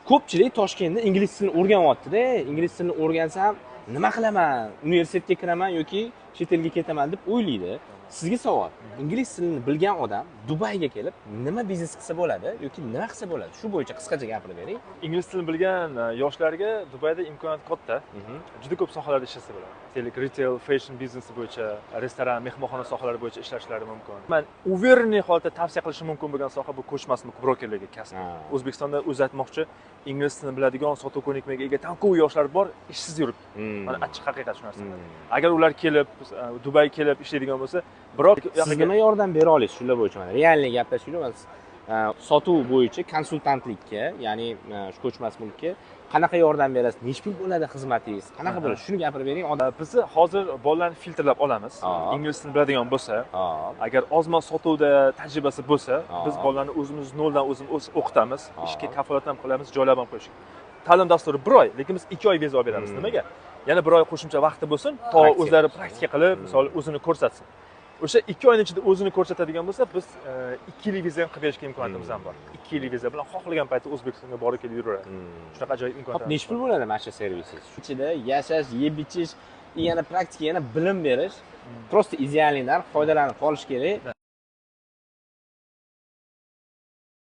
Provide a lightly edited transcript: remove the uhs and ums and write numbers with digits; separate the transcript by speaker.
Speaker 1: ko'pchilik Toshkentda ingliz tilini o'rganyapti-da. Ingliz tilini o'rgansam, nima qilaman? Universitetga kiraman yoki chet elga ketaman deb o'ylaydi. Sizga savol. Ingliz tilini bilgan odam Dubayga kelib nima biznes qilsa bo'ladi yoki nima qilsa bo'ladi? Shu bo'yicha qisqacha gapirib bering.
Speaker 2: Ingliz tilini bilgan yoshlarga Dubayda imkoniyat katta. Juda ko'p sohalarda ishlasa bo'ladi. Deylik, retail, fashion biznesi bo'yicha, restoran, mehmonxona sohalari bo'yicha ishlashlari mumkin. Men uverniy holatda tavsiya qilishim mumkin bo'lgan soha bu ko'chmas brokerligi kasbi. O'zbekistonda o'zi aytmoqchi, ingliz tilini biladigan sotuv ko'nikmaga ega tanqov yoshlar bor, ishsiz yuribdi. Mana achchiq haqiqat shu narsa. Agar ular kelib, Dubayga kelib ishlaydigan bo'lsa, biroq
Speaker 1: siz nima yordam bera olasiz shular bo'yicha? Mana realniy gaplashaylik. Sotuv bo'yicha konsultantlikka, ya'ni shu ko'chmas mulkka qanaqa yordam berasiz? Necha pul bo'ladi xizmatingiz? Qanaqa bo'ladi? Shuni gapirib bering.
Speaker 2: Biz hozir bolalarni filtrlab olamiz. Ingliz tilini biladigan bo'lsa, agar ozman sotuvda tajribasi bo'lsa, biz bolalarni o'zimiz noldan o'zimiz o'qitamiz, ishga kafolat ham qilamiz, joylab ham qo'yishga. Ta'lim dasturi 1 oy, lekin biz 2 oy viza olib beramiz. Nimaga? Yana 1 oy qo'shimcha vaqti bo'lsin, to o'zlari praktika qilib, misol o'zini ko'rsatsin. O'sha 2 oyning ichida o'zini ko'rsatadigan bo'lsa, biz 2 yillik viza ham qilib berishga imkoniyatimiz ham bor. 2 yillik viza bilan xohlagan paytda O'zbekistonga borib kelib yuraveradi. Shunaqa ajoyib imkoniyat.
Speaker 1: Necha pul bo'ladi mana shu servisingiz? Ichida yashash, yeb ichish, yana praktika, yana bilim berish. Просто idealnidan foydalanib qolish kerak.